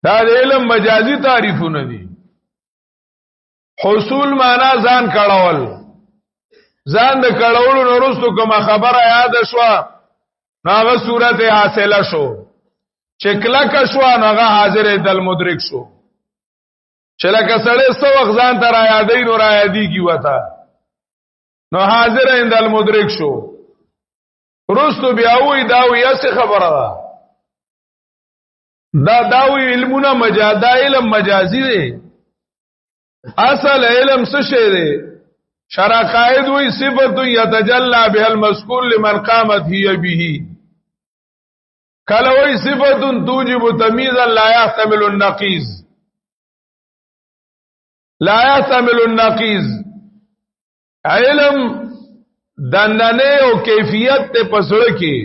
دا د علم مجازي تعریفونه دي. حصول معنا ځان کړهول، ځان د کړهولو نورستو کومه خبره یاد شوه نو هغه صورت حاصله شو، چې کلک شوه نو هغه حاضر دل مدرک شو. چې لکه سړی څو وخت ځان ته را یادې نو را یادېږي وته نو حاضر دل مدرک شو. رستو بیا وی دا وی څه خبره ده دا وی علمونه مجازي، علم مجازي دی. اصل علم څه شی دی؟ شرع قائد وی صفت یتجلى بها المذکور لمن قامت هي به. کله وی صفت توجب تمیزا لا يحتمل النقیض، لا يحتمل النقیض. علم دندنه او کیفیت ته پسړه کې.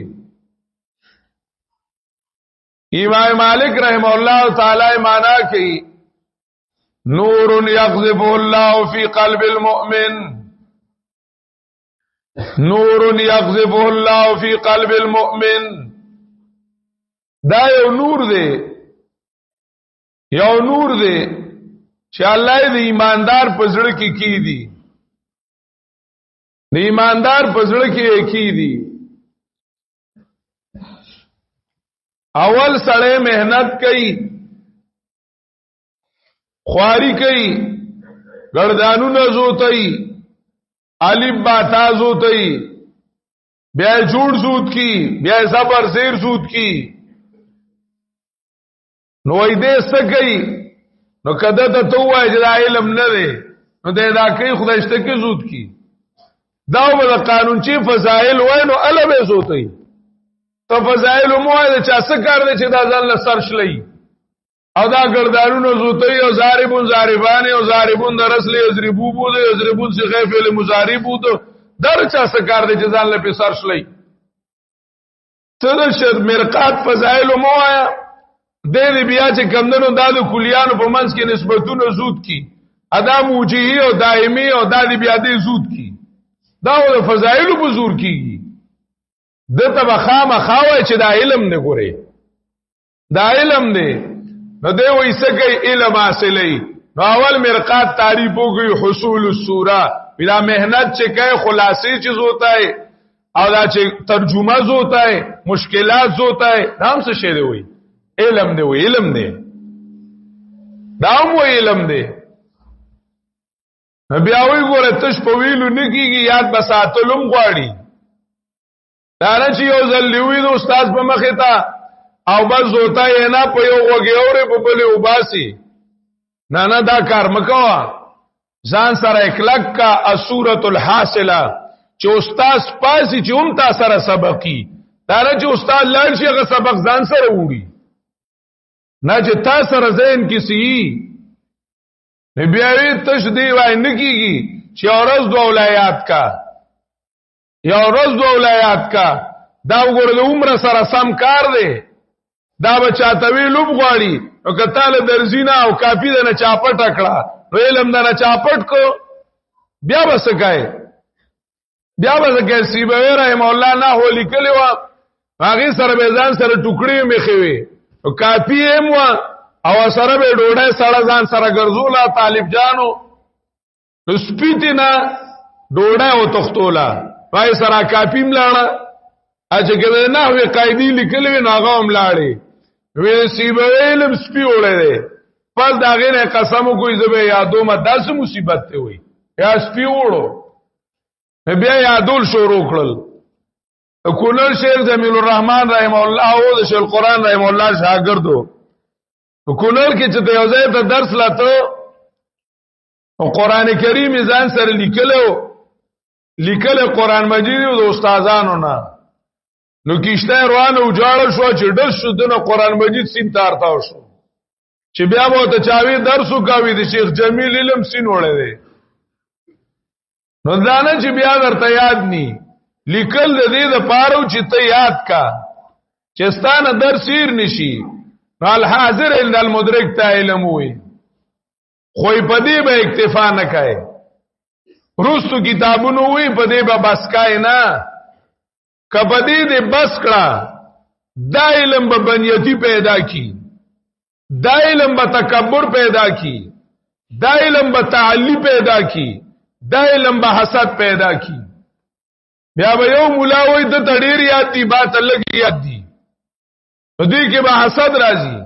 امام مالک رحم الله تعالی معنا کوي نور یغذف الله فی قلب المؤمن، نور یغذف الله فی قلب المؤمن. دا یو نور دی، یو نور دی چې الله دې ایماندار پزړه کې کی دي، د ایماندار پزړه کې کی دي. اول سړی مهنت کوي، خواری کوي، گردانونه زوتای، الف با تا زوتای، بیا جوړ زوت کی، بیا صبر زیر زوت کی. نو ایدې سګي نو کده ته توای چې علم نه دی نو دې دا کوي خدای شته کې زوت کی. دا به قانون چې فضائل وای نو الوه زوتای. ته فضائل مو د چا څه کار دی چې دا ځل سرش لئی او دا گردانونو زوتای او زاربون زاربان او زاربون درسلی او زریبو بود او زریبون سی غیفل مزاری بود در چا څه کار دی چې ځل په سرش لئی. ته د شر مرقات فضائل مو آیا دې بیا چې کمندونو د کلیانو په منځ کې نسبتونه زود کی، ادا موجهی او دائمی او د بیا دې زود کی. دا د فضائل په زور کیږي. دته بخامه خاوي چې دا علم نه ګوري، دا علم نه نو دی وایسه کوي علم حاصلې. نو اول مرقات تعریف وکي حصول الصوره، بلا مهنت چې کوي خلاصي چیز ہوتا ہے او دا چې ترجمه ہوتا ہے، مشکلات ہوتا ہے. نام څه شی دی وای علم دی، وای علم دی، دا مو علم دی. بیا وی ګوره تش په ویلو نکیږي، یاد بساتلم غواړي. دا نه چې یو ځل لیوي د استاد په مخه تا او بس زوتا یې نه په یو وګي اورې په بلې وباسي. نه نه دا کار مکوا، ځان سره اخلاق کا الصورۃ الحاصله چې استاد پاسي چې هم تا سره سبقي. دا نه چې استاد لاړ شي هغه سبق ځان سره وړي، نه چې تا سره ذهن کې سي. بیا تش دی وای نکیږي چې اورز دو ولایات کا یا اورز دو ولایات کا دا وګوره د عمر سره سم کار دی. دا بچاته وی لوب غواړي او کتاله درزینا او کافی د نه چاپټ کړه نو علم د نه چاپټ کو بیا وسکای، بیا وسکای. سیبوی رحم الله نه هو لیکلی و هغه سره به ځان سره ټوکړي مخوي او کافی هم و او سره به ډوډۍ سره ځان سره ګرځولا. طالب جانو سپیتینا ډوډۍ او تختولا پای سره کافی ملاړه اچھا کې نه وی قاعده لیکلې ناغه ملاړي وی سیبوی علم سپی وړه دی. پس دا غینه قسم کوی زبې یادو ما داس مصیبت ته وي یا سپی وړو. بیا یادول شروع کړل. کونړ شیخ جمیل الرحمن رحم الله او د شیخ القرآن رحم الله شاګردو کونړ کې چې یو ځای ته درس لاته او قران کریم ځان سره لیکلو قران مجید او د استادانو نه نو کیشته روان او جاړ شو چې ډس شو د قران مجید سین تارتاو شو چې بیا مو ته چاوي درسو کاوي د شیخ جمیل علم سین وړه دی. نو ځانه چې بیا درته یاد ني لیکل د دې د پاره چې ته یاد کا چې ستانه درسیر نشي. الحاضر الا المدرک تا علم وي خو په دې به اکتفا نه کوي. روستو کتابونو وي په دې به بس کای نه کبدی دې بس کړه دا علم به بنیتی پیدا کی. دا علم به تکبر پیدا کی، دا علم به تعلی پیدا کی، دا علم به حسد پیدا کی. بیا به یو مولا وای د تډیر یاد دی با تلګ یاد دی نو دې کې به حسد راځي.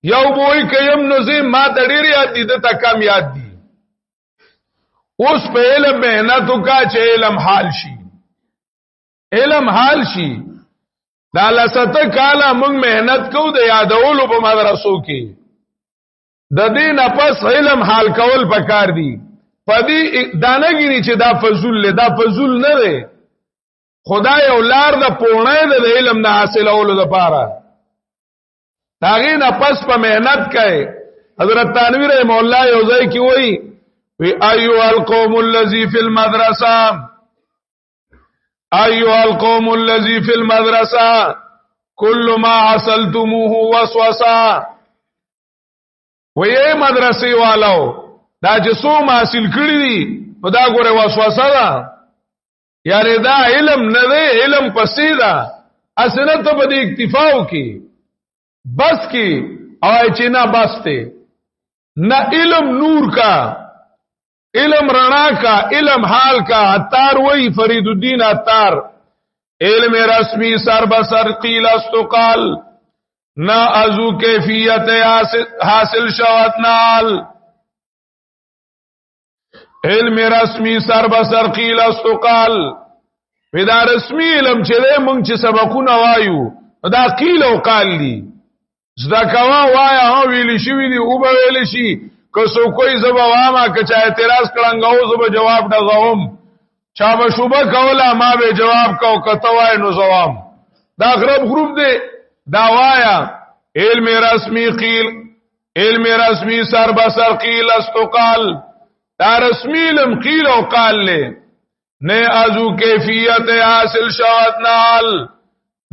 یو وای کيم نو زه ما تډیر یاد دی د تا کم یاد دی. اوس په علم مهنت وکا چې علم حال شي، علم حال شي. دا لسته کاله موږ مهنت کو د یادولو په مدرسو کې، د دین پس علم حال کول پکار دي. پدې دانګینی چې دا فضول له دا فضول نه دی، خدای اولار د پونه د علم نه حاصلولو لپاره داغه نه پس په مهنت کوي. حضرت تنویر رحم الله یو ځای کې وایي وی ایها القوم الذی فی المدرسه، ایها القوم الذی فی المدرسه کل ما حصلتموه وسوسه. وی مدرسې والو دا چې څو حاصل کړی دي نو دا ګوره وسوسه ده، یعنی دا علم نه دی، علم پسې ده. اسنه ته په دې اکتفا وکي بس کی او چې نه بس ته نه علم نور کا، علم رڼا کا، علم حال کا. عطار وی فرید الدین عطار علم رسمی سر بسر قیل استقال نا ازو کیفیت حاصل شوت نال. علم رسمی سر بسر قیل استقال ودا رسمی علم چې له مونږ چې سبقونه وایو دا قیل او قال دي. زدا کوا وایا هو ویل شي ویلی او به ویل شي که سو کوئی زبا واما که چا اعتراض کړنګاو زبا جواب دغوم، چا به شوبه کولا ما به جواب کو کته وای نو زوام. دا غرب غروب دی دا وایا علم رسمی قیل، علم رسمی سر بسر قیل استقال. دا رسمی علم قیل او قال له نه ازو کیفیت حاصل شوت نال.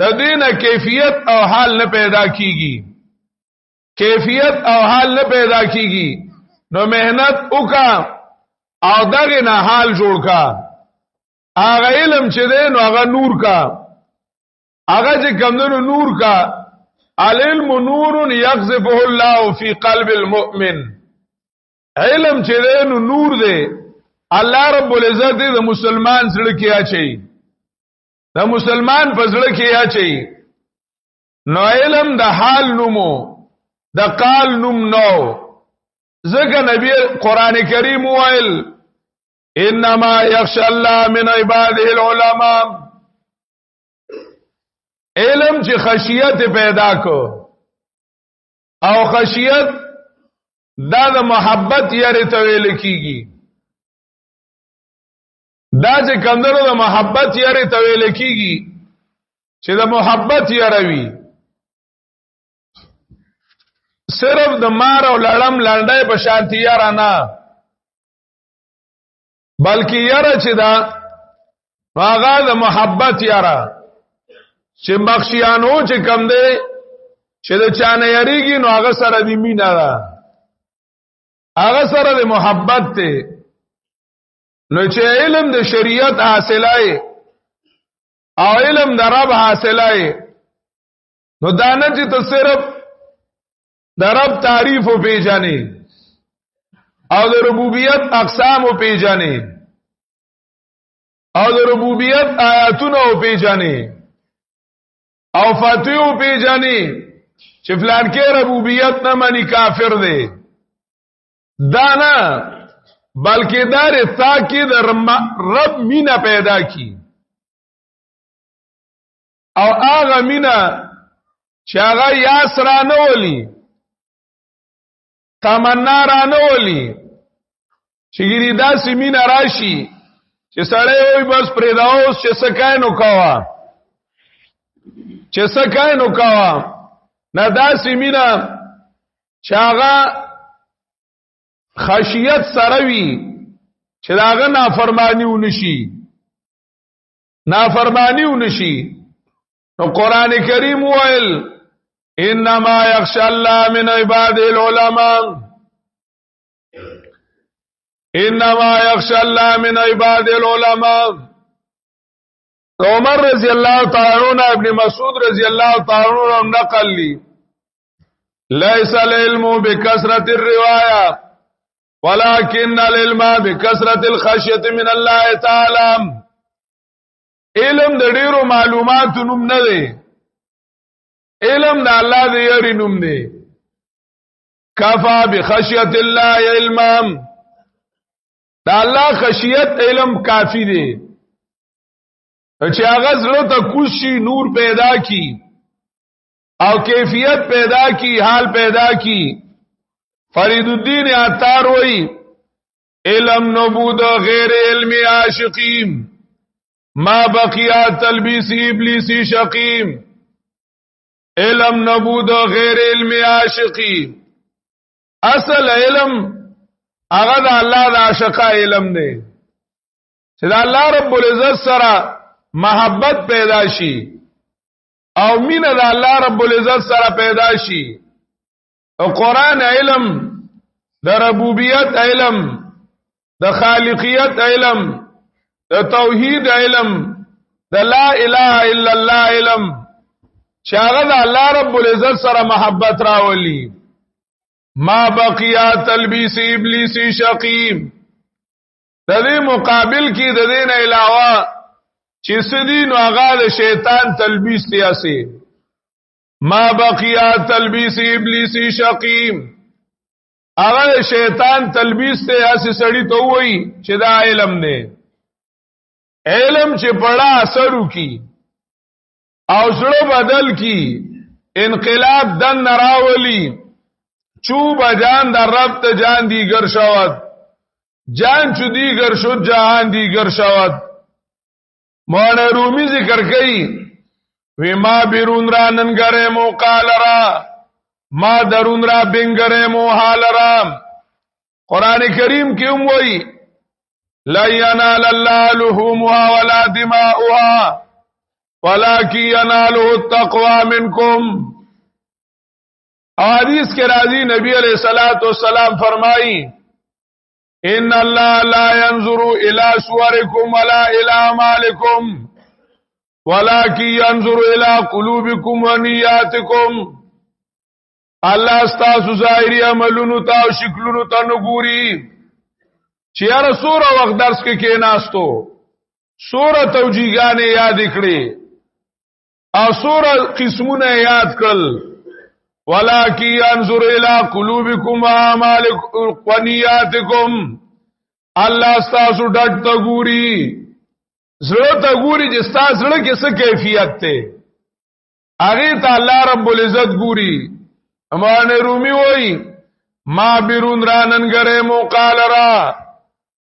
د دینه کیفیت او حال نه پیدا کیږي، کیفیت او حال نه پیدا کیږي. نو مهنت وکا او دغه نه حال جوړ کا. هغه علم چې دی نو هغه نور کا، هغه چې کمندونو نور کا. العلم نور یقذفه الله فی قلب المؤمن. علم چې دی نو نور دی، الله رب العزت د مسلمان سره کې اچي، د مسلمان په سره کې اچي. نو علم د حال نومو د قال نوم نو. ذکر نبی قرآن کریم ویل انما یخشى الله من عباده العلماء. علم چې خشیت پیدا کو او خشیت دا د محبت یری ته ویل کیږي. دا چې کندرو د محبت یری ته ویل کیږي چې د محبت یروي صرف د مار او لړم لړډای په شانتی یاره نه، بلکې یاره چې دا هغه د محبت یاره چې بخشیانو چې کم دی چې د چانه یریږي نو هغه سره د مینا ده، هغه سره د محبت ته. نو چې علم د شریعت حاصلای او علم د رب حاصلای نو دانه چې ته صرف د رب تعریف او پیژنې او د ربوبیت اقسام او پیژنې او د ربوبیت آیاتونه او پیژنې او فتوی او پیژنې چې فلان کې ربوبیت نه مانی کافر دی. دا نه بلکې دار تاکي د رب مینا پیدا کی او هغه مینا چې هغه یاسرانه ولي تمنا رانه ولي چې ګری داسې مینا راشي چې سړی وي بس پرېداوس چې سکای نو کاوه چې سکای نو کاوه نه داسې مینا چې هغه خشیت سره وي چې داغه نافرمانی ونشي، نافرمانی ونشي. نو قران کریم ویل انما یخشى الله من عباده العلماء، انما یخشى الله من عباده العلماء. عمر رضی اللہ تعالی عنہ ابن مسعود رضی اللہ تعالی عنہ نقل لی ليس العلم بكثرة الرواية ولكن العلم بكثرة الخشية من الله تعالى. علم د ډیرو معلوماتو نوم نه دی، علم د الله د یری نوم دی. کفا بخشیت الله علما، دا الله خشیت علم کافی دی چې هغه زړه ته کوشي نور پیدا کی او کیفیت پیدا کی، حال پیدا کی. فرید الدین عطار وی علم نبود غیر علم عاشقیم ما بقیا تلبیس ابلیسی شقیم. علم نبود غیر علم عاشقیم، اصل علم هغه د الله د عاشقا علم دی چې د الله رب العزت سره محبت پیدا شي او مینه د الله رب العزت سره پیدا شي. او قرآن علم د ربوبیت علم، د خالقیت علم، د توحید علم، د لا اله الا الله علم چې هغه د الله رب العزت سره محبت راولي. ما بقیا تلبیس ابلیسی شقیم، د دې مقابل کې د دې نه علاوه چې سدین هغه د شیطان تلبیس سیاسي. ما بقیا تلبیس ابلیسی شقیم، هغه شیطان تلبیس سیاسي سړی ته وایي چې دا علم دی. علم چې پڑا اثر وکي او زړه بدل کی، انقلاب دن نراولی. چوب جان در رب ته جان دیگر شود، جان چو دیگر شد جهان دیگر شود. مولانا رومی ذکر کئی وی ما بیرون را ننگره مو قال را، ما درون را بنگره مو حال را. قرآن کریم کیوں وی لا ینال اللہ لحومها ولا دماؤها ولكن يناله التقوى منكم. حدیث کے راضی نبی علیہ الصلوۃ والسلام فرمائی ان اللہ لا ينظر الى صوركم ولا الى اعمالكم ولكن ينظر الى قلوبكم ونياتكم. الله استاسو ظاهری عملونو ته او شکلونو ته نګوري. چې هر سوره وخت درس کې کېناستو سوره توجیهګانې یاد کړې او سوره قسمونه یاد کړل. ولكن ينظر الى قلوبكم واعمالكم ونياتكم. الله تاسو ډټ ته ګوري، زړه ته ګوري چې تاسو زړه کې څه کیفیت ته هغه ته الله رب العزت ګوري. امانه رومي وای ما بیرون را ننګره مو قال را،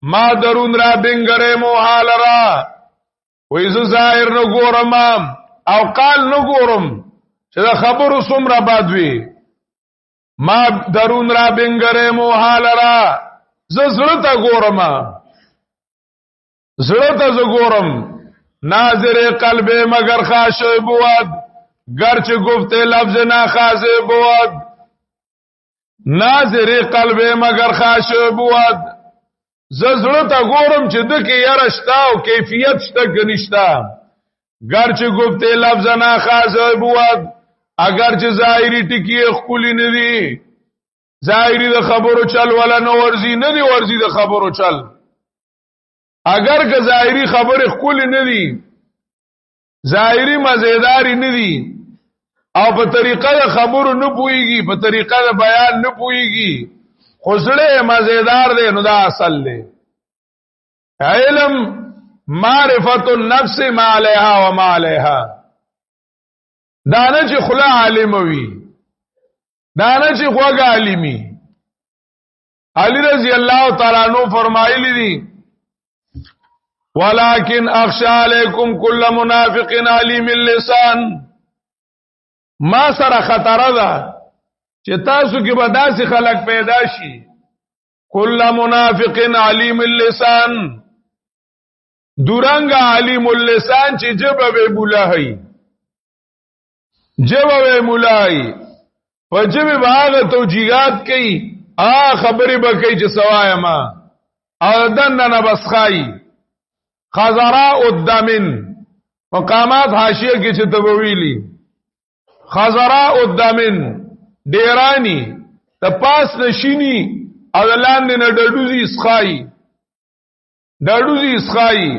ما درون را بنګره مو حال را. وای زه ظاهر نه ګورم او قال نه ګورم چې دا خبرو څومره باد وي. ما درون را بنګره مو حال را، زه زړه ته ګورم، زړه ته زه ګورم. ناظر قلب مگر خاشع بود گرچه گفته لفظ ناخاصه بود. ناظر قلب مگر خاشع بود، زه زړه ته ګورم چې دکې یاره شته او کیفیت شته که نشته. گرچه گفته لفظ ناخاصه بود، اگر چې ظاهری ټکی خپلی نه دي، ظاهری د خبرو چل ولا نه ورزي، نه دي ورزي د خبرو چل. اگر که ظاهری خبر خپلی نه دي، ظاهری مزیداری نه دي او په طریقه د خبرو نه پويږي، په طریقه د بیان نه پويږي، خسړه مزیدار دی، نو دا اصل دی. علم معرفت النفس ما علیها و ما علیها. دانه چې خلا عالم وي، دانه چې خوګ عالمي. علی رضی الله تعالی عنہ فرمایلی دي ولكن اخشى عليكم كل منافق عليم اللسان. ما سره خطر ده چې تاسو کې به داسې خلک پیدا شي كل منافق عليم اللسان، دورنګ علیم اللسان چې جبه به بولای، جبه به مولای په جبه باغ توجیهات کوي، خبرې به کوي چې سوای ما او دنه بس خای. خزراء الدمن مقامات حاشیه کې چې تبویلی خزراء الدمن ډیرانی د پاس نشینی او لاندې نه ډډوزی اسخای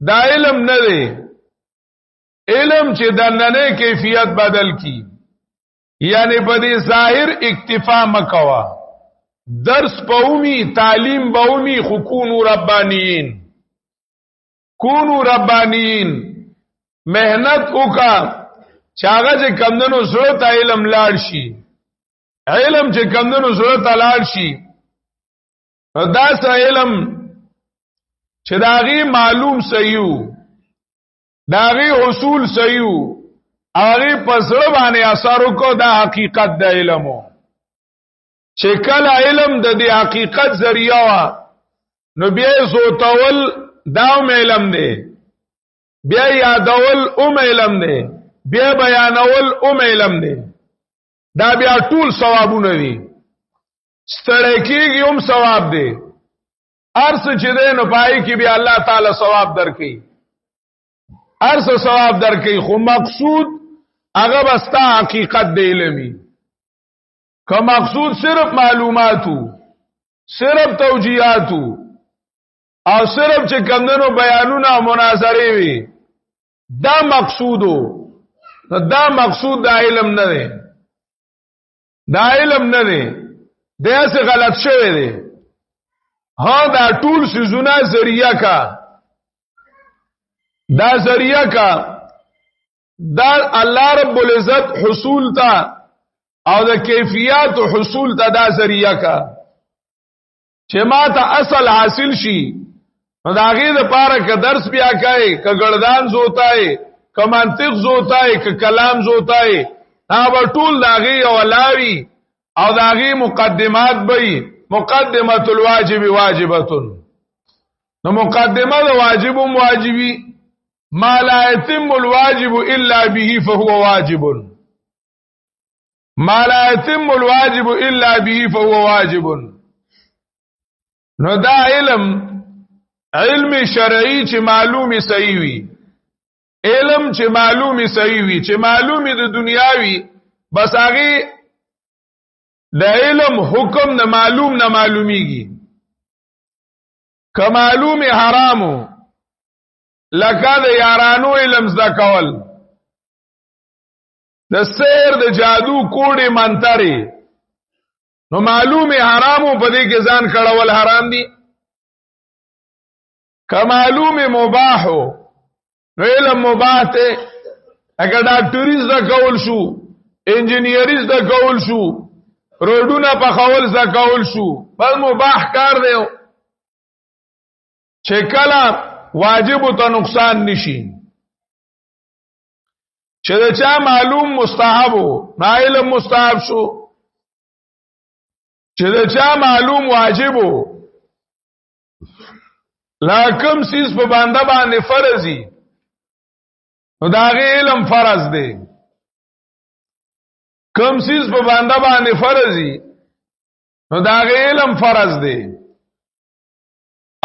دا علم نه دی علم چې د نننې کیفیت بدل کی یعنی په دې ظاهر اکتفا مکوا درس پومی تعلیم بومی خو کونو ربانیین محنت وکا چاغه چې کمندونو زړه ته علم لاړ شي علم چې کمندونو زړه ته لاړ شي دا سره علم چې داغي معلوم صحیح داغي حصول صحیح هغه پسړه باندې اثر وکړه دا حقیقت د علمو چې کله علم د دې حقیقت ذریعہ وا نو بیا زوتول داو علم دی بیا یادول علم دی بیا بیانول علم دی دا بیا ټول ثوابونه دي ستړی کېږي ثواب دی ارس چې دی نو پای کې بیا الله تعالی ثواب درکړي ارس ثواب درکړي خو مقصود هغه بستا حقیقت دی علمي که مقصود صرف معلوماتو صرف توجیهاتو او صرف چې کمندونو بیانونه او مناظره وي دا مقصودو دا مقصود دا علم نه دی دا علم نه دی دا څه غلط شوی دی ها دا ټول سيزونه ذریعہ کا دا ذریعہ کا دا الله رب العزت حصول تا او د کیفیت حصول تا دا ذریعہ کا چې ما ته اصل حاصل شي نو دا غي د پاره ک درس بیا کای ک ګردان زوتای ک منطق زوتای ک کلام زوتای دا ټول دا غي او لاوی او دا غي مقدمات به مقدمه الواجب واجبه نو مقدمه د واجب واجبی ما لا يتم الواجب الا به فهو واجب ما لا يتم الواجب الا به فهو واجب نو دا علم شرعي چې معلومي صحیح وي علم چې معلومي صحیح وي چې معلومي د دنیاوي بس هغه د علم حکم نه معلوم نه معلومیږي که معلومي حرامو لکه د یارانو علم زکول د سیر د جادو کوډي منتري نو معلومي حرامو په دې کې ځان کړهول حرام دي که معلومي مباحو نو علم مباح ته اگر ډاکټري زکول شو انجینیري زکول شو روډونه په خول زکول شو بس مباح کار دی چې کله واجب ته نقصان نشي چې دا چا معلوم مستحب نه علم مستحب شو چې دا چا معلوم واجب لکم سیس په باندې باندې فرضي نو دا غي علم فرض دی کم سیس په باندې باندې فرضي نو دا غي علم فرض دی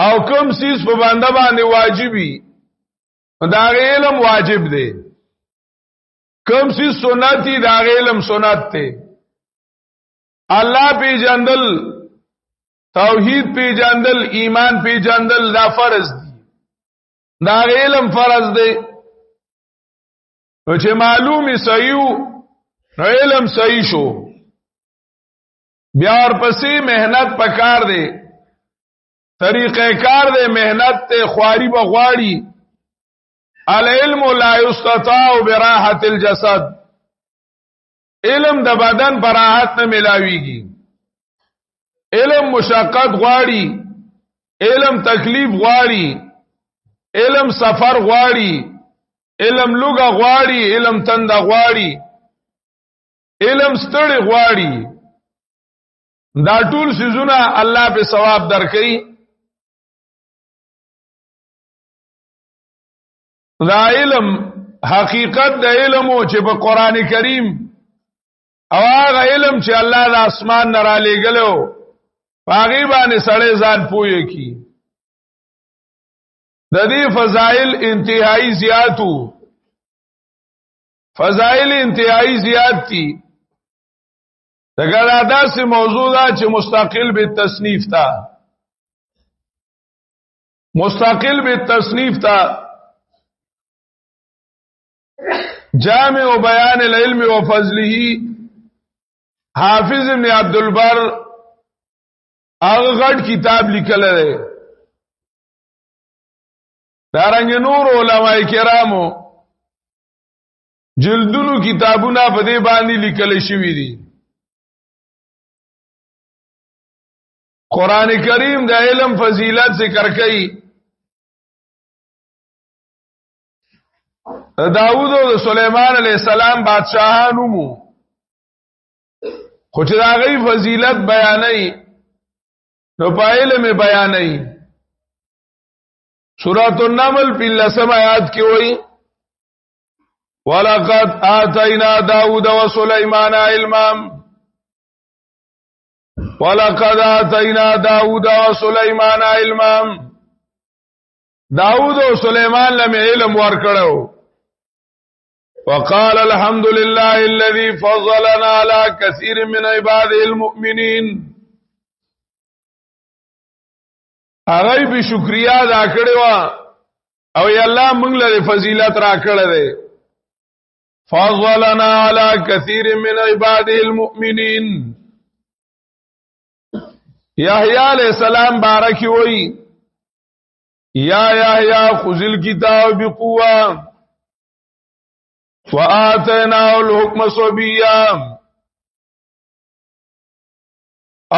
او کم سیس په باندې باندې واجبي نو دا غي علم واجب دی کم سیس سنتي دا غي علم سنت دی الله پی جندل توحید پی جندل ایمان پی جندل دا فرض دی دا غي علم فرض دی نو چې معلومي صحیح نو علم صحیح شو بیا ورپسې مهنت پکار دی طریقہ کار دی مهنت ته خواري بغواړي العلم لا يستطاع براحه الجسد علم د بدن پر راحت نه ملاويږي علم مشقت غواړي علم تکلیف غواړي علم سفر غواړي علم لوګه غواړي علم تند غواړي علم ستړي غواړي دا ټول سيزونه الله په ثواب درکړي دا علم حقیقت د علم او چې په قران کریم او هغه علم چې الله د اسمان نه را لېګلو هغه باندې سړی ځان پوي کی د دې فضائل انتهایی زیاتو فضائل انتهایی زیات دي دغه داسې موضوع ده چې مستقل به تصنیف تا مستقل به تصنیف تا جامع بیان العلم وفضله حافظ ابن عبد البر هغه غټ کتاب لیکل دی دارنګ نور علماء کرامو جلدونو کتابونه په دې باندې لیکل شوی دي قران کریم د علم فضیلت ذکر کوي داوود او سليمان عليه السلام بادشاہانو مو خو چې دا غي فضیلت بیانای نو پایله می بیانای سورۃ النمل په لسم آیات کې وایي ولقد آتینا داوود وسليمان علما ولقد آتینا داوود وسليمان علما داوود او سليمان لم علم ورکړو وقال الحمد لله الذي فضلنا على كثير من عباده المؤمنين هغه به شکریا ادا کړو او ی الله موږ له فضیلت را کړل دي فضلنا على كثير من عباده المؤمنين یحیی علیہ السلام بارکی وئی یا یحیی خذ الكتاب بقوه وآتيناه الحكم صبيا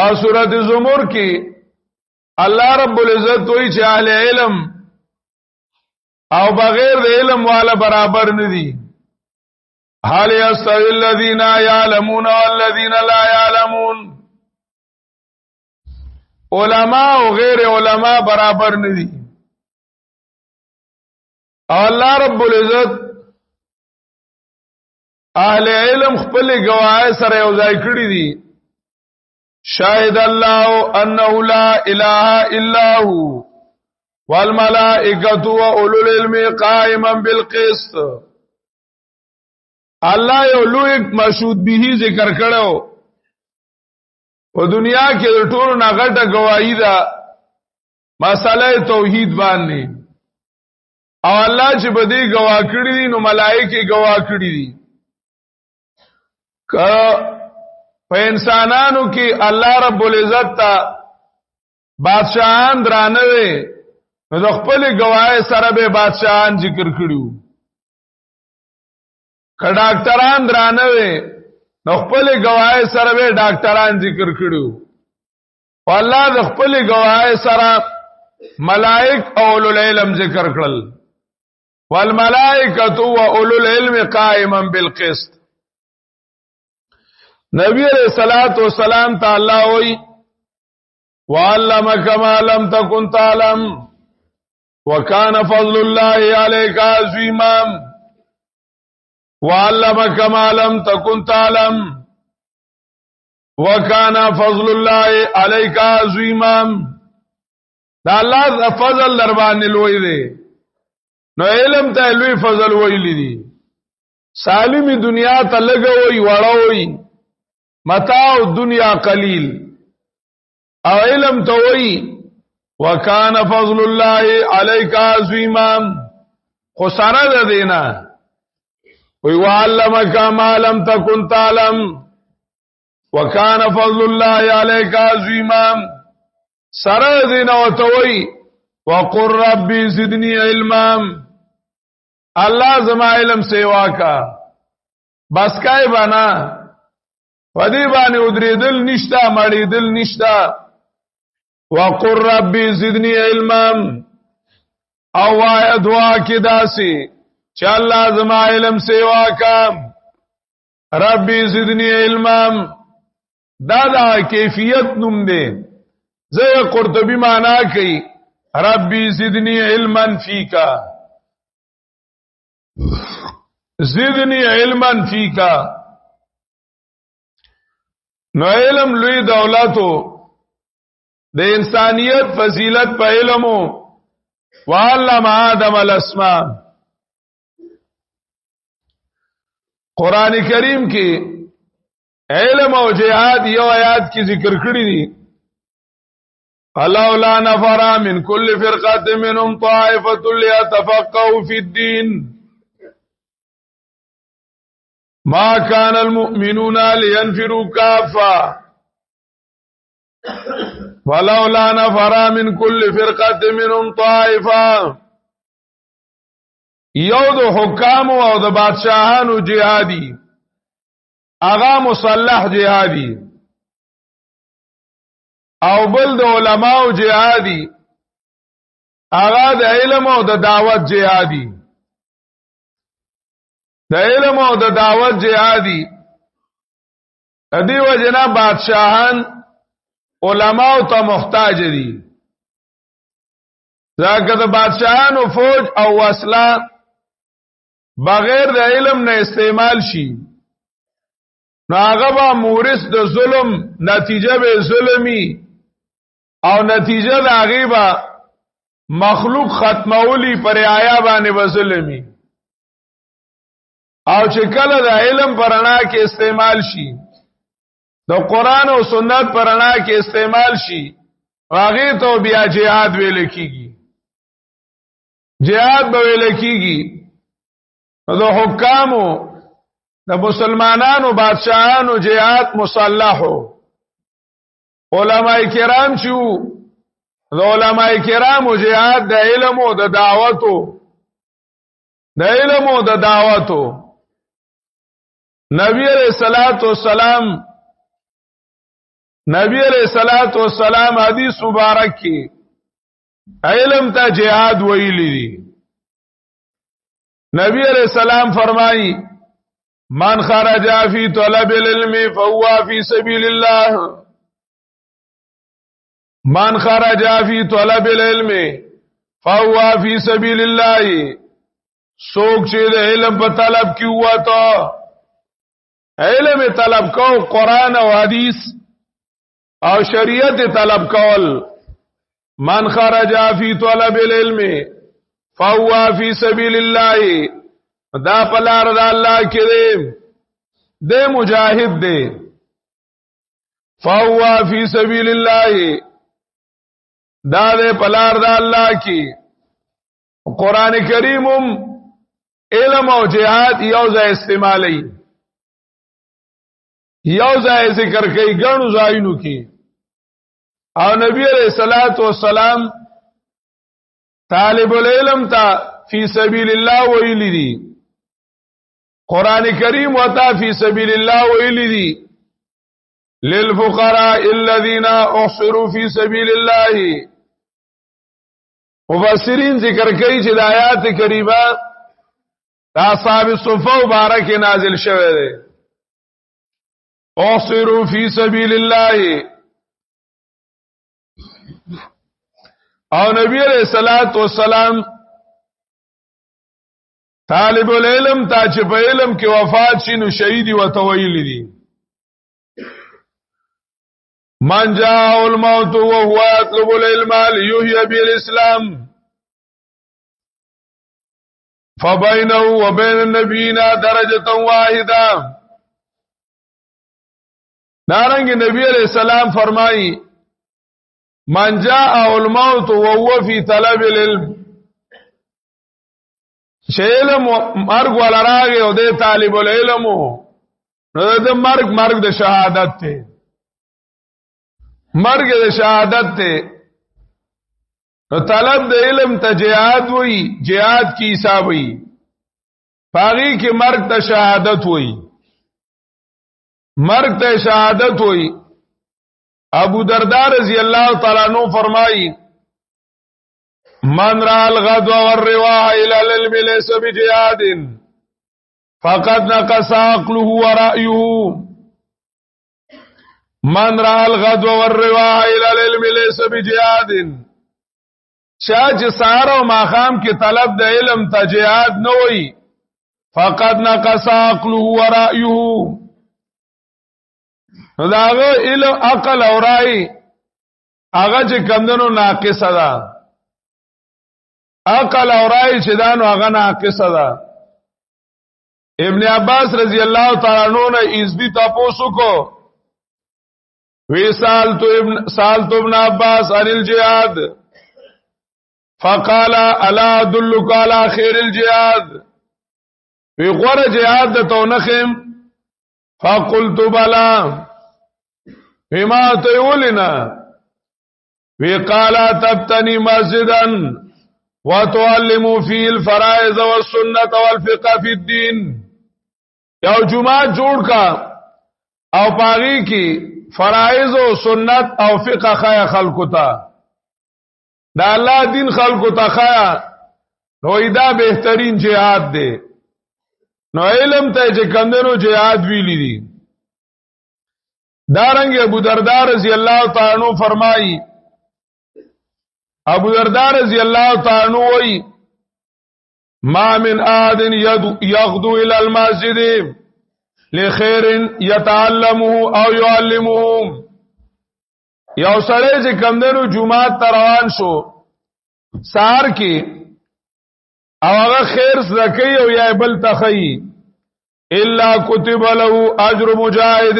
اور سورۃ زمر کی الله رب العزت وی چې اهل علم او بغیر د علم والا برابر ندي حال يستوي الذين يعلمون والذين لا يعلمون علماء او غیر علماء برابر ندي الله رب العزت اهل علم خپل گواهی سره یو ځای کړی دي شاهد الله انه لا اله الا هو والملائکه واولو العلم قائما بالقسط الله یو لوی مشهود به ذکر کړو په دنیا کې د ټولو نغټه گواهی ده مساله توحید باندې او الله چې به دې گواه کړی دي نو ملائکه گواه کړی دي که په انسانانو کې الله رب العزت ته بادشاہان درانه وي نو د خپل گواهی سره به بادشاہان ذکر کړیو که ډاکټران درانه وي نو خپل گواهی سره به ډاکټران ذکر کړیو او الله د خپل گواهی سره ملائک او اولو العلم ذکر کړل والملائکه واولو العلم قائما بالقسط نبی علیہ الصلوۃ والسلام تعالی وی وعلمک ما لم تکن تعلم وکان فضل الله علیک عظیما وعلمک ما لم تکن تعلم وکان فضل الله علیک عظیما دا الله فضل در باندې لوی دی نو علم ته لوی فضل ویلی دی سالمی دنیا ته لګوي وړوي متاع الدنيا قليل او علم توي وكان فضل الله عليك عظيما خساره دینا وی وعلمك ما لم تكن تعلم وكان فضل الله عليك عظيما سره دینا وتوي وقر ربي زدني علما الله زما علم سیوا کا بس کای بنا ودی باندې ودریدل نشتا مړیدل نشتا وقر ربي زدني علما او وای دعا کې داسي چې الله زما علم سیوا کا ربي زدني علما دا کیفیت نوم دی زه قرطبي معنا کوي ربي زدني علما فيك زدني علما فيك نو علم لوی دولتو د انسانیت فضیلت په علمو وعلم آدم الاسماء قران کریم کې علم او جهاد یو آیات کی ذکر کړی دي فلولا نفر من كل فرقة منهم طائفة ليتفقهوا في الدين ما كان المؤمنون لينفروا كافة فلولا نفر من كل فرقة منهم طائفة یو د حکام او د بادشاہانو جهادي اغا مصلح جهادي او بل د علماء جهادي اغا د علم او د دعوت جهادي د علم او د دعوت جهادي ادي وجنا بادشاہان علماء ته محتاج دي ځکه د بادشاہانو فوج او وسله بغیر د علم نه استعمال شي نو هغه به مورث د ظلم نتیجه به ظلمي او نتیجه د هغه به مخلوق ختمولی پر آیا باندې وظلمي او چې کله د علم پرانا کې استعمال شي د قران او سنت پرانا کې استعمال شي هغه ته بیا جهاد ویل کیږي جهاد به ویل کیږي د حکامو د مسلمانانو بادشاہانو جهاد مصلحو علماء کرام چې د علماء کرامو جهاد د علم او د دعوتو د علم او د دعوتو نبی علیہ الصلوۃ والسلام حدیث مبارک کی علم ته جهاد ویلی دی نبی علیہ السلام فرمائی من خرج فی طلب العلم فهو فی سبیل الله من خرج فی طلب العلم فهو فی سبیل الله سوک چې د علم په طلب کې وته علم طلب کو قرآن او حدیث او شریعت طلب کول من خرج فی طلب العلم فهو فی سبیل الله دا پلار دا الله کې دے مجاہد دے فهو فی سبیل الله دا دے پلار دا الله کې قران کریم علم او جهاد یو ځای استعمالی یو ځای ذکر کوي ګڼو ځایونو کې او نبی علیہ الصلوۃ والسلام طالب العلم تا فی سبیل الله ویلی دی قران کریم وتا فی سبیل الله ویلی دی للفقراء الذين احصروا فی سبیل الله مفسرین ذکر کوي چې د آیات کریمه دا اصحاب الصفه مبارک نازل شوه دی احصروا فی سبیل الله او نبی علیہ الصلوۃ والسلام طالب العلم تا چې په علم کې وفات شي نو شهیدی وتویل دي من جاء الموت وهو يطلب العلم ليحيى بالاسلام فبينه وبين النبيين درجه واحده دارنګ نبی علیہ السلام فرمایي من جاء الموت وهو في طلب العلم علم مرګ ولا راغی او د طالب العلم نو د مرګ د شهادت ته مرګ د شهادت ته نو طلب د علم ته جهاد وی جهاد کی حساب وی باغی کې مرګ ته شهادت وی مرگ ته شهادت ہوئی ابو درداء رضی اللہ تعالی عنہ فرمائی من را الغدو والرواح الى العلم ليس بجهاد فقد نقص عقله ورأيه من را الغدو والرواح الى العلم ليس بجهاد شاج سار او ماخام کی طلب د علم ته جهاد نه وئی فقد نقص عقله ورأيه نو داغه علم عقل او رای هغه چې کمندونو ناقصه ده عقل او رای چې دانو هغه ناقصه ده ابن عباس رضی اللہ تعالی عنہ نے ازدی تاسو کو وی سالت ابن عباس عن الجهاد فقال الا ادلك على خير الجهاد وی غره جهاد ته نخم فقلت بلا بما تقولنا وی قال تبتني مسجدا وتعلم فيه الفرائض والسنه والفقه في الدين یو جمعه جوړ کا او پاغي کی فرائض او سنت او فقه خیا خلقو ته دا الله دین خلقو ته خیا نو دا بهترین جهاد دی نو علم ته چې کندنو جهاد ویلی دي دارنګ ابو درداء رضی الله تعالی عنہ فرمایي ابو درداء رضی الله تعالی عنہ وایي ما من احد يغدو الى المسجد لخير يتعلمه او يعلمه یو سره چې کمندونو جمعه روان شو سار کې او هغه خیر زکې او یا بل تخی الا كتب له اجر مجاهد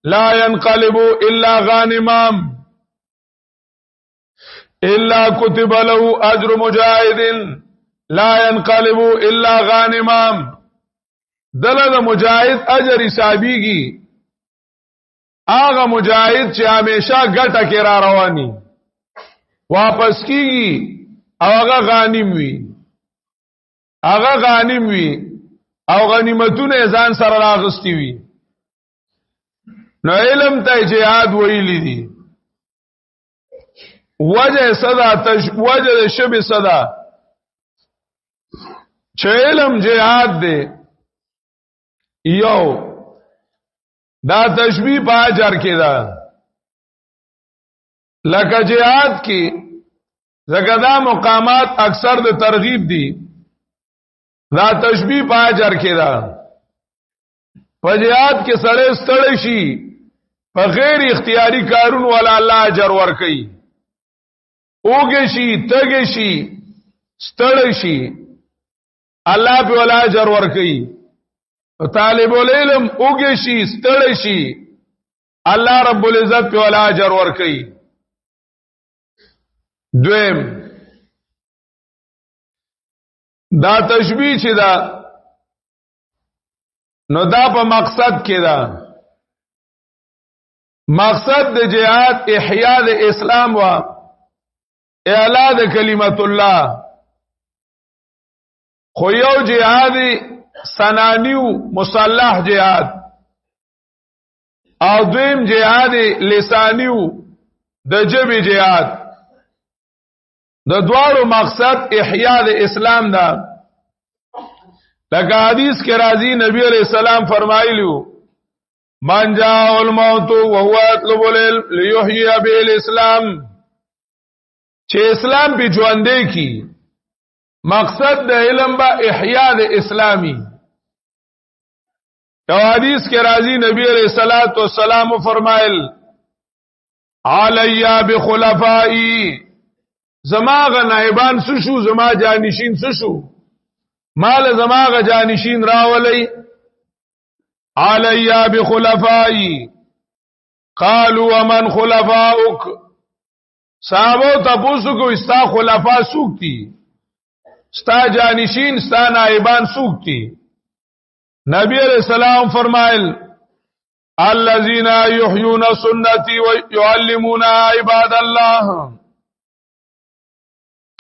لا ينقلب الا غانما الا كتب له اجر مجاهد لا ينقلب الا غانما دلته مجاهد اجر حسابيږي هغه مجاهد چې همیشه ګټه کې را رواني واپس کیږي او هغه غانم وي او غنیمتونه ځان سره راغستی وي نو علم ته جهاد ویلی دي وجه شب صدا چې علم جهاد دی یو دا تشبیه په اجر کې ده لکه جهاد کې زګدا مقامات اکثر د ترغیب دي دا تشبیه په اجر کې ده په جهاد کې سړی ستړی شي په غیر اختیاري کارونو ولا الله اجر ورکړي اوګه شي تګه شي ستړی شي الله په ولا اجر ورکړي طالب العلم اوګه شي ستړی شي الله رب العزت په ولا اجر ورکړي دویم دا تشبیه چې دا نو دا په مقصد کې دا مقصد د جهاد احیاء د اسلام و اعلاء د کلمت الله خو یو جهاد سنانیو مسلح جهاد او دویم جهاد لسانیو د جبه جهاد د دوارو مقصد احیاء د اسلام دا لکه حدیث کې راځي نبی علیہ السلام فرمایلیو من جاء الموت وهو يطلب العلم ليحيي به الاسلام چې اسلام په ژوندې کی مقصد د علم با احیاء د اسلامی یو حدیث کې راځي نبی علیہ الصلوۃ والسلام فرمایل علیا بخلفائی زماغ نائبان سشو زما جانشین سشو مال زماغ جانشین راولی علیا بخلفائی قالوا ومن خلفاؤک صحابو تپوسو کو استا خلفاء سوکتی استا جانشین استا نائبان سوکتی نبی علیہ السلام فرمائل الذین یحیون سنتی ویعلمون عباد اللہ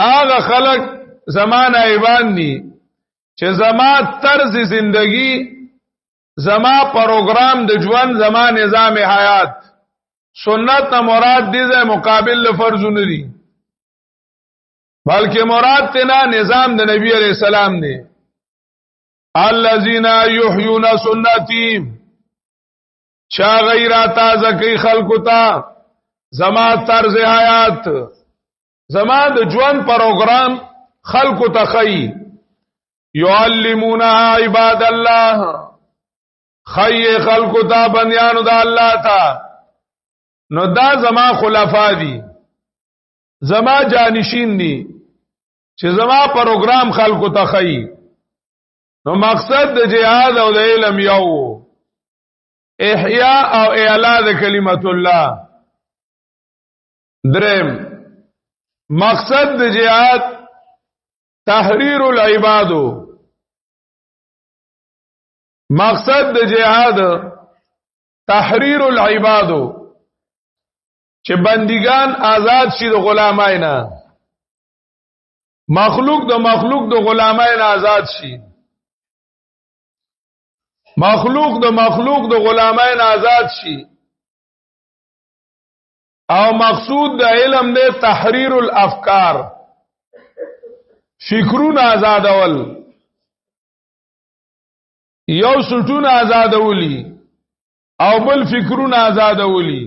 آغا خلق زمان ایبان دی چې زما طرز زندگی زما پروگرام د ژوند زما نظام حیات سنت نه مراد دي ځای مقابل فرض نه دي بلکې مراد تینا نظام د نبی علیہ السلام دی الذین یحیون سنتی چا غیرا تازه کی خلقو تا زما طرز حیات زما د ژوند پروګرام خلقو ته خی يعلمونها عباد الله خی خلقو ته بنیانو د الله تا نو دا زما خلفا دي زما جانشین دي چې زما پروګرام خلقو ته خی نو مقصد د جهاد او د علم یو احیاء او اعلاء د کلمت الله. درم مقصد د جهاد تحریر العباد. مقصد د جهاد تحریر العباد چې بندگان آزاد شي د غلاماینا، مخلوق د غلاماینا آزاد شي، مخلوق د غلاماینا آزاد شي. او مقصود د علم دی تحریر الافکار، فکرون آزادول، یو سټون آزادولی او بل فکرون آزادولی.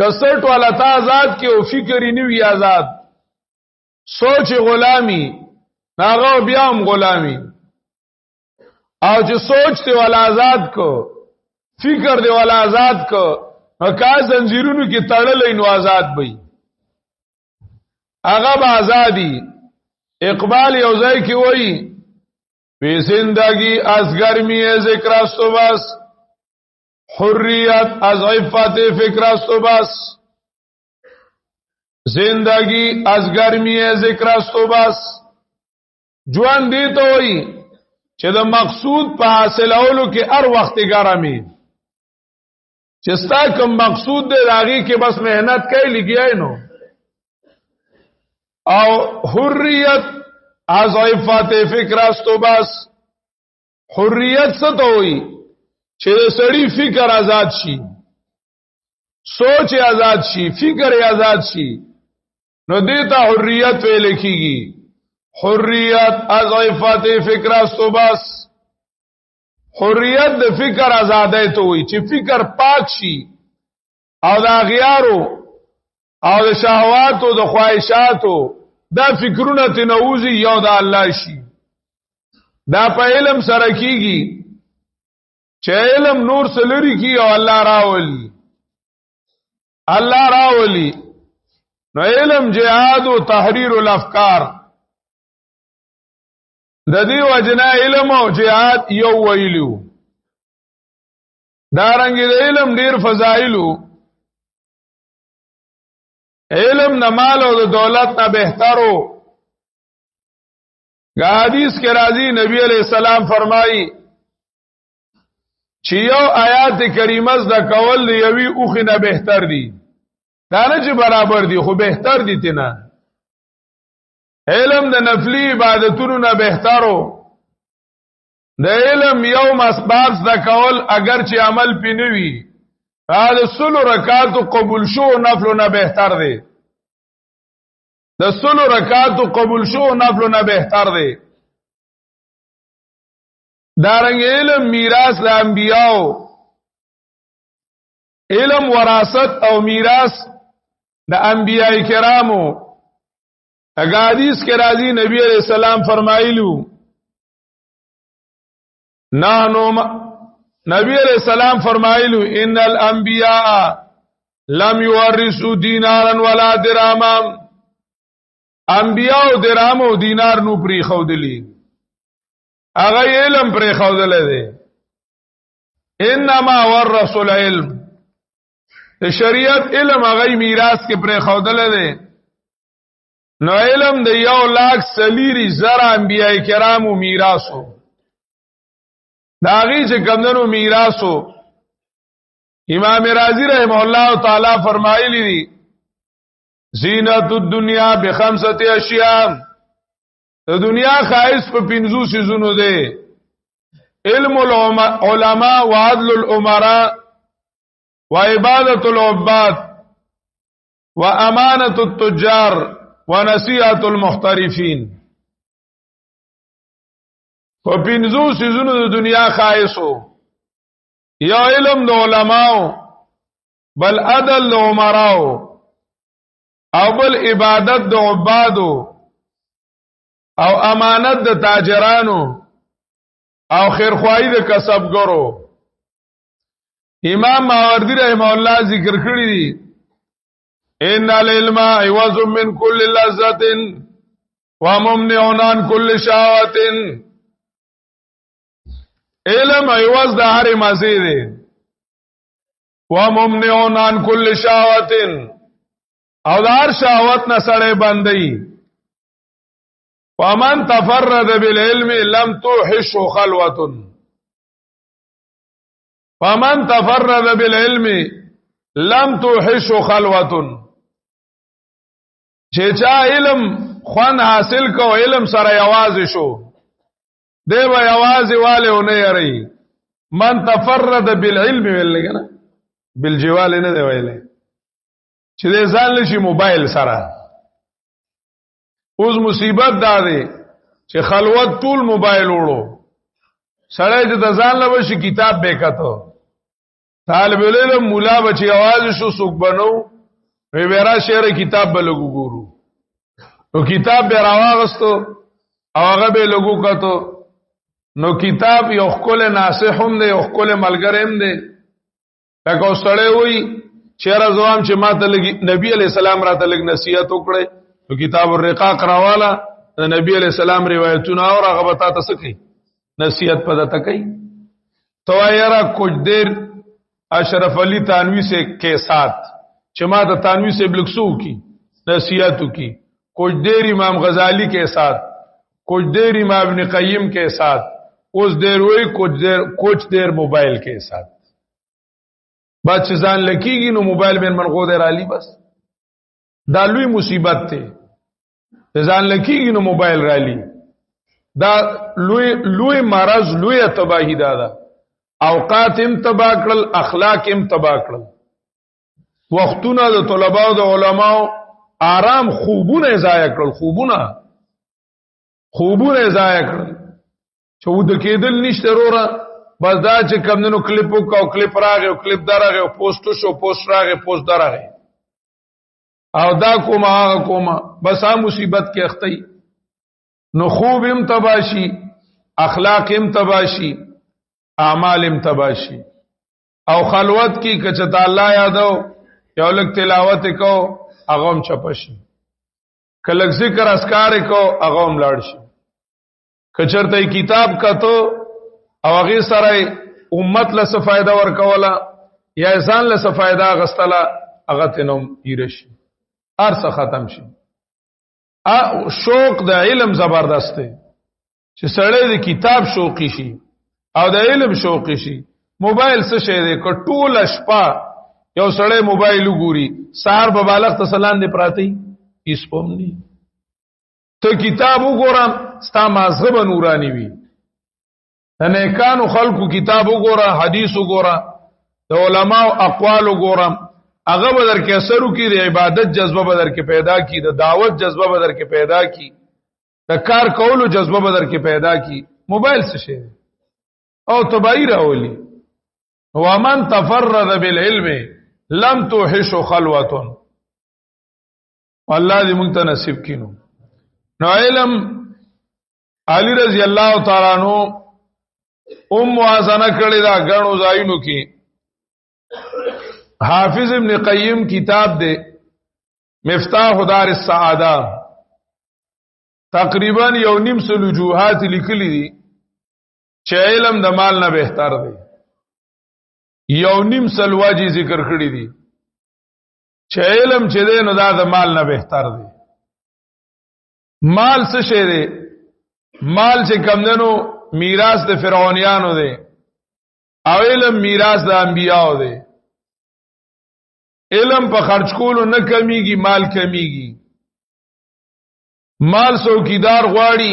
کسټ والا تا آزاد کې او فکر نیوی آزاد، سوچ غلامی ناغو بیام غلامی. او چې سوچ ته والا آزاد کو، فکر دی والا آزاد کو، کا زنجیرونو کې تړلې نو آزاد وي، هغه به آزادی. اقبال یوزای کی وئی بی زندگی از گرمی ذکر است و بس، حریت از عفت فکر است و بس. زندگی از گرمی ذکر است و بس. جوان دی ته وئی چې د مقصود په حاصلولو کې هر وخت ګرمي، چې ستا کوم مقصود دی راغي کې بس مهنت کوي لګیای نو. او حریت از عفت فکر است و بس. حریت څه ته وایي چې سړی فکر آزاد شي، سوچ آزاد شي، فکر آزاد شي، نو دیتا حریت ویل کیږي. حریت از عفت فکر است و بس. حریت د فکر آزادۍ ته وایي چې فکر پاک شي او د اغیارو او د شهواتو د خواهشاتو دا فکرونه تنوزی یو د الله شي. دا په علم سره کیږي چې علم نور سلری کی او الله راولي، الله راولي. نو علم جهاد او تحریر الافکار د دې وجنه علم او جهاد یو ویلو. دارنګ د علم ډیر فضایلو، علم نه مال او د دولت نه بهترو. حدیث کې راځي نبی علیہ السلام فرمایي چې یو آیات کریمه زده کول دی یوی اوخه نه بهتر دی. دا نه چې برابر دی خو بهتر دی تینا. علم د نفلی عبادتونو نه بهترو. د علم یو اسباب زده کول اگر چې عمل پې نه وي، دا 100 رکعات قبول شو نفل نه بهتر دی. د 100 رکعات قبول شو نفل نه بهتر دی. دارنګ علم میراث د انبیاو، علم وراثت او میراث د انبیای کرامو. اگه حدیث کې راځي نبی علیہ السلام فرمایلو نبی علیہ السلام فرمایلو ان الانبیاء لم يورثوا دینارا ولا درهما. انبیاء درهم او دینار نو پری خودلی، هغه علم پری خودل دی. انما ورث العلم، شریعت علم هغه میراث کې پری خودل دی. نو علم د 1,40,000 انبیاء کرامو میراثو، داغي چې کمندونو میراثو. امام رازی رحمه الله تعالی فرمایلی دی زینت الدنیا بخمسه اشیاء. د دنیا خایس په 5 سيزونو دی: علم العلماء وعدل الامراء وعبادة العباد وامانة التجار ونصيحة المحترفين. په 5 سيزونو د دنیا خایسو، یا علم د علماو، بل عدل د امراو، او بل عبادت د عبادو، او امانت د تاجرانو، او خیرخواهی د کسبګرو. امام ماوردی رحمه الله ذکر کړی دی ان العلم عوض من كل لذة وممنع عن كل شهوة علم ایواز د هر مزه دی وممنعون عن كل شهوت او د هر شهوت نه سړی بندي ومن تفرد بالعلم لم توحش خلوه ومن تفرد بالعلم لم توحش خلوه چې چا علم خوان حاصل کو علم سره یوازې شو دی به یوازې والے نه یری من تفرد بالعلم ولګنه بالجوال نه دی ویلې چې دې ځان لشي موبایل سره اوس مصیبت دا دی چې خلوت ټول موبایل وړو سړی د ځان لوي کتاب به کته طالب علم مولا بچي आवाज شو سوق بنو وی ورا شعر کتاب به لګو ګورو نو کتاب به راوغستو او هغه به لګو کته نو کتاب یو خپل ناصح هم دی یو خپل ملګری هم دی لکه سړی وی چیرې زوام چې ماته نبی علی السلام راته لګ نصیحت وکړي نو کتاب الرقاق راواله د نبی علی السلام روایتونه او هغه به تاسو کوي نصیحت پد ته کوي تو یرا کچھ دیر اشرف علی تانوی سے کے ساتھ چې ما ته تانوی سے بلکسو کی نصیحت کی کچھ دیر امام غزالی کے ساتھ کچھ دیر امام ابن قیم کے ساتھ اس دیر ہوئی کچھ دیر موبائل کے ساتھ بات چې ځان لکیږي نو موبایل بین منغو دی رالی بس دا لوی مصیبت ته ځان لکیږي نو موبایل رالی دا لوی مرض لوی تباہی دا اوقات هم تبا کړل اخلاق هم تبا کړل وختونه د طلباو د علماو آرام خوبونه ضایع کړل خوبونه ضایع کړل چې ود کېدل نشته وروره بس دا چې کمندونو کلیپ وکاو کلیپ راغی او کلیپ درغه او پوسټ شو پوسټ راغی پوسټ درغه او دا کومه بس هم مصیبت کې اختی نو خوب هم تباشی اخلاق هم تباشی اعمال هم تباشی او خلوت کی کچتا الله یادو یو لک تلاوت کو اغم چپشی کلک ذکر اسکار کو اغم لاړ شي کچرته کتاب کتو او هغه سره امت له څه فائدہ ورکولا یا انسان له څه فائدہ غستلا هغه تنوم ایرشي ارڅ ختم شي شوق د علم زبردست دی چې سړی د کتاب شوقي شي او د علم شوقي شي موبایل څه شي دی کټول شپه یو سړی موبایل وګوري سار به بالغ تسلان دی پراتی هیڅ پوم نه ته کتاب وګورم ستا مذهب نورانی وي د نیکانو خلقو کتاب وګوره حدیث وګوره د علماو اقوال وګوره هغه به در کې اثر وکړي د عبادت جذبه به در کې پیدا کی د دعوت جذبه به در کې پیدا کی د کار کولو جذبه به در کې پیدا کی موبایل څه شي او تبعی راولي ومن تفرد بالعلم لم توحش خلوه والله دې مونږ ته نصیب کینو نو علم علی رضی الله تعالی عنہ موازنه کړی دا غنو ځایونو کې حافظ ابن قیم کتاب دے مفتاح دار السعاده تقریبا 1.5 وجوهات لیکلی دي چې علم د مال نه بهتر دی 1.5 واجی ذکر کړی دي چې علم چې دی نو دا د مال نه بهتر دی مال څه شی دی مال چې کمندنو میراث د فرعونانو دی او علم میراث د انبیانو دی علم په خرج کولو نه کمیږي مال کمیږي مال څوکیدار غواړي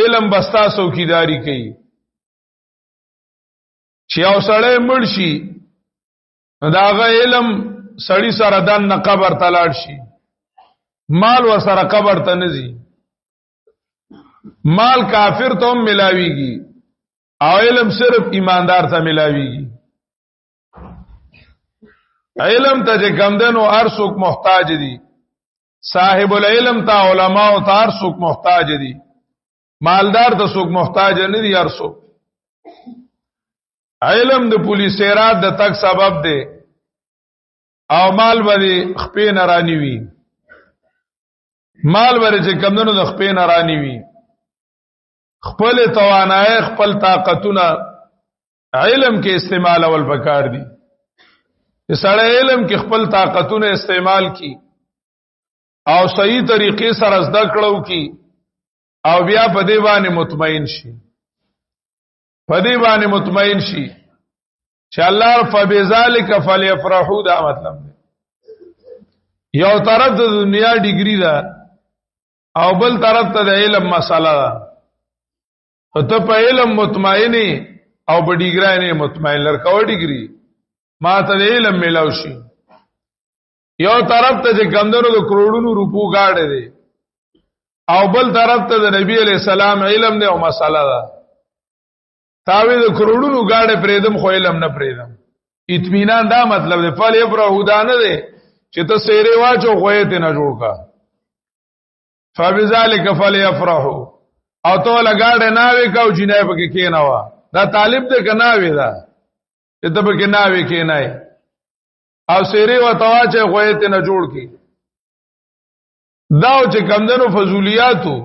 علم بستا څوکیداری کوي چې او سړی مړ شي داغه علم سړی سره دن قبر ته لاړ شي مال ور سره قبر ته نزي مال کافر ته هم ملاويږي او علم صرف ایماندار ته ملاويږي علم ته چې کمدنو هر څوک محتاج دي صاحب العلم ته علما او ته هر څوک محتاج دي مالدار ته څوک محتاج نه دي هر څوک علم د پولیس رات د تک سبب دی او مال باندې خپې نارانی وي مال باندې چې کمدنو د خپې نارانی وي خپل توانای خپل طاقتونه علم کې استعمال اول پکار دي چې سړی علم کې خپل طاقتونه استعمال کی او صحیح طریقې سره زده کړو کی او بیا په دې باندې مطمئن شي چې الله فبذالک فلیفرحوا دا مطلب دی یو طرف د دنیا ډیګری ده او بل طرف ته د علم مسله ده ته په علم مطمئنی او په ډیګری نه مطمئن لرکو ډیګری ما ته علم ملو شي یو طرف ته چې کمندونو د کروڑونو روپو گاډه دي او بل طرف ته د نبی علی السلام علم دی او مسله ده تاوی د کروڑونو گاډه پریدم خو علم نه پریدم اطمینان دا مطلب دی فل یفرحوا دا نه دی چې ته سیره واچو خوې ته نه جوړ کا فبذالک فلیفرحوا او ته لګاډه ناوي کاو جنای پکې کیناوا دا طالب دې کناوي دا چې ته پکې ناوي کینای او سیره و تواچه خوې ته نه جوړ کی داو چې کمندنو فضولیاتو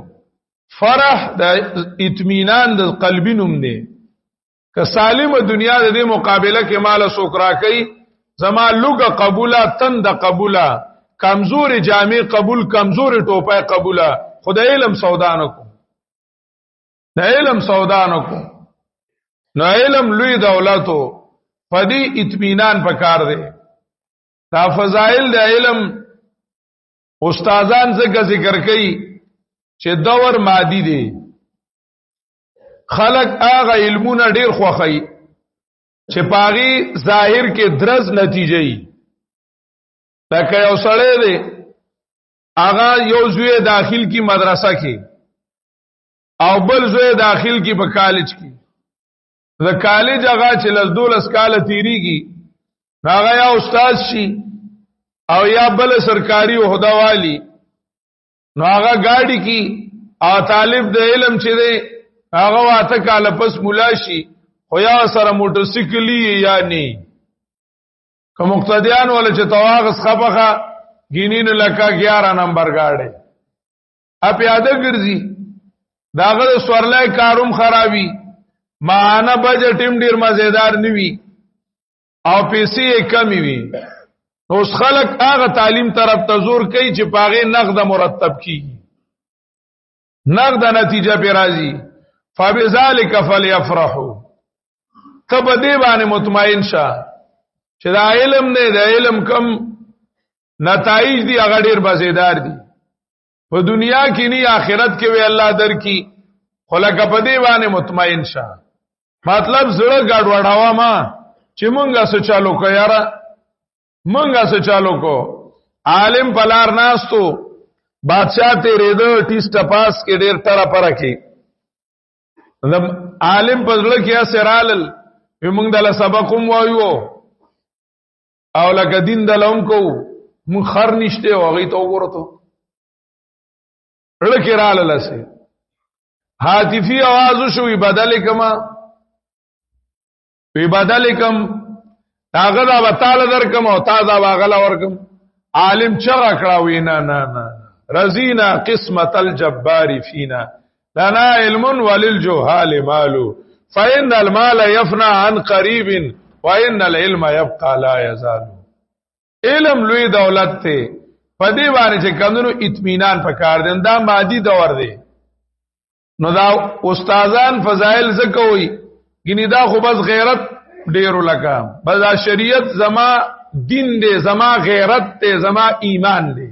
فرح د اطمینان د قلبی نوم دی که سالم دنیا د دې مقابله کې مال سوکرا کوي زما لوګه قبوله تند قبوله کمزوري جامع قبول کمزوري ټوپه قبوله خدای علم سودانو کو نه علم سودانو کو نو علم لوی دولتو پدی اطمینان پکار دی دا فضائل د علم استادان څنګه ذکر کوي چې دور مادي دی خلق هغه علمونه ډیر خوخی چې پاغي ظاهر کې درز نتیجه ای لکه یو سړی دی هغه یو زوی داخل کی مدرسه کې او بل زوی داخل کی په کالج کې د کالج هغه چې لزدولس کال تیریږي هغه یا استاد شي او یا بل سرکاري عہده والی نو هغه گاڑی کی او طالب د علم چې دی هغه واته کال پس مولا شي خو یا سره موټر سایکلی یا نه کوم مقتدیان ول چې تواغس خپخه ګینین لکه 11 نمبر گاڑی اپ یاد ګرځي داغه سورلای کاروم خرابي معنا بجټ ټیم ډیر مزیدار نیوي او پیسې کمی وي اوس خلق هغه تعلیم طرف ته زور کوي چې پاغه نقد مرتب کیږي نقد نتیجه به راځي فبذالک فلیفرحوا تب دې باندې مطمئن شه چې دا علم نه د علم کم نتایج دي هغه ډیر مزیدار دي په دنیا کې نه آخرت کې وی الله درکې خلک په دې باندې مطمئن شه مطلب زړه ګډوډاوه ما چې مونږه څه چالو کو یاره مونږه څه چالو کو عالم پلار ناستو بادشاہ تیرې دو ټیس ټپاس کې ډیر تر پره کې عالم پزړه کې اسرالل موږ دله سبقوم وایو او لکه دین دلوم کو مون خر نشته او غي ته وګورته لکه رااله لسه هاتفی आवाज شوې بدل کما وی بدل کم هغه دا وتاله درکم او تا دا واغله ورکم عالم چغه کړه وینا نه رزینا قسمت الجبار فینا لنا علم وللجهال مال فإن المال يفنى عن قريب وإن العلم يبقى لا يزال علم لوی دولت ته پدې باندې چې کمنو اطمینان پکار دي دا مادي دور دی نو دا استادان فضائل زکوي ګینه دا خو بس غیرت ډیرو لکه بس شریعت زما دین دی زما غیرت دی زما ایمان دی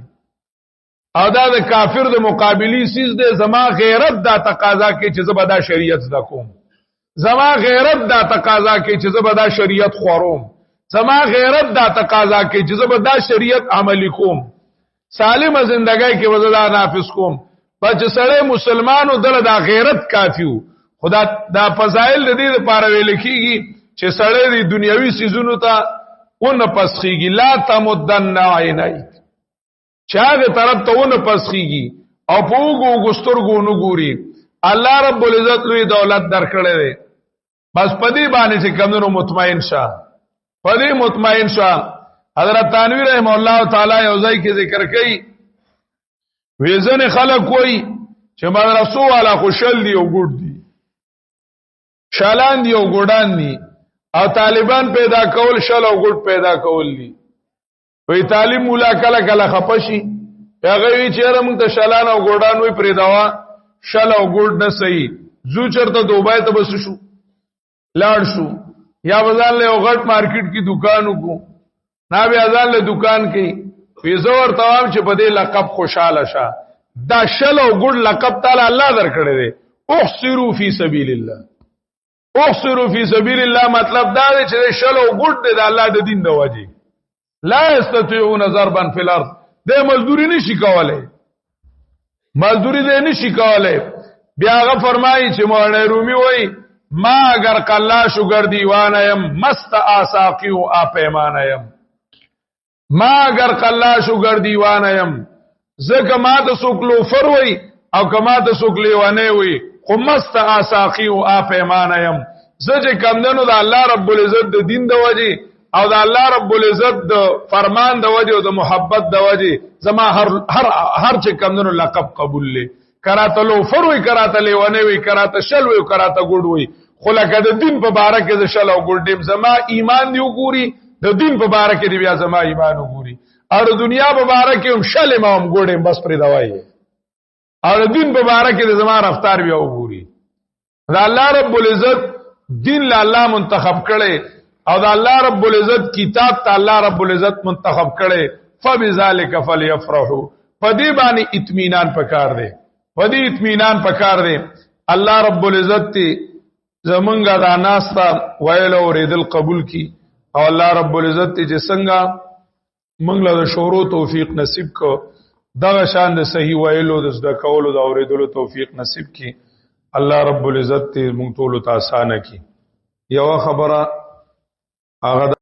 او دا د کافر د مقابلی سیز دی زما غیرت دا تقاضا کوي چې زبدا شریعت زده کوم زما غیرت دا تقاضا کوي چې زبدا شریعت خوروم زما غیرت دا تقاضا کوي چې زبدا شریعت عملی کوم سالم زندګۍ کې وزدا نافذ کوم بچ سړی مسلمانو دل دا غیرت کافیو خدا دا فضائل دې لپاره ویل کیږي چې سړی د دنیوي سيزونو ته اون پسخيږي لا تمدن عینیک چاغه طرف ته اون پسخيږي او پوغو ګسترګو نو ګوري الله رب العزت لوی دولت درکړې ده بس پدی باندې چې کمنو مطمئن شه پدی مطمئن شه حضرت تنویر رحم الله تعالی یو ځای کې ذکر کړي ویزن خلک کوئی چې مدرسو والا خوشل دی او ګډ دی شالان دی او ګډان دی او طالبان پیدا کول شل او ګډ پیدا کول دي وی طالب مولا کله کله خپشي هغه وی چیرې موږ ته شلان او ګډان وی پرې دوا شل او ګډ نه صحیح زو چرته دوبای ته بس شو لاړ شو یا بازار له غټ مارکیټ کی دکانو کو نا بیا ځان له دکان کې پیسو ور تمام چې په دې لقب خوشاله شه دا شل او ګډ لقب تعالی الله درکړي دي احصروا فی سبیل الله احصروا فی سبیل الله مطلب دا دی چې شل او ګډ د الله د دین د وجه لا یستطيعون ضربا فی الارض د مزدوری نشي کولای مزدوری دې نشي کولای بیا هغه فرمایي چې مولانا رومي وایي ما اگر قلاش گر دیوانیم مست آساقی و آپیمانیم ما اگر قلاش گر دیوانیم زکه ما ته سوک لوفر وای او کما ته سوک لیوانه وای خو مست آساقی و آپیمانیم زکه کمندنو د الله رب العزت د دین د وجه او د الله رب العزت د فرمان د وجه او د محبت د وجه زما هر چې کمندنو لقب قبول لې کراته لوفر وای کراته لیوانه وای کراته شل وای کراته ګډ وای خو لکه د دین په باره کې د شل او ګډیم زما ایمان دی وګوري د دین په باره کې دی بیا زما ایمان وګوري او د دنیا په باره کې هم شل ما هم ګډیم بس پرې دوای او د دین په باره کې د زما رفتار بیا وګوري دا الله رب العزت دین له الله منتخب کړي او دا الله رب العزت کتاب ته الله رب العزت منتخب کړي فبذلک فلیفرحوا پدې باندې اطمینان پکار دی پدې اطمینان پکار دی الله رب العزت ته زمونږه دا ناستا ویل او ریدل قبول کی او الله رب العزت چې څنګه موږ له شورو توفیق نصیب کو دغه شان د صحیح ویلو د زده کولو د اوریدلو توفیق نصیب کی الله رب العزت موږ ټول ته آسانه کی یو خبره هغه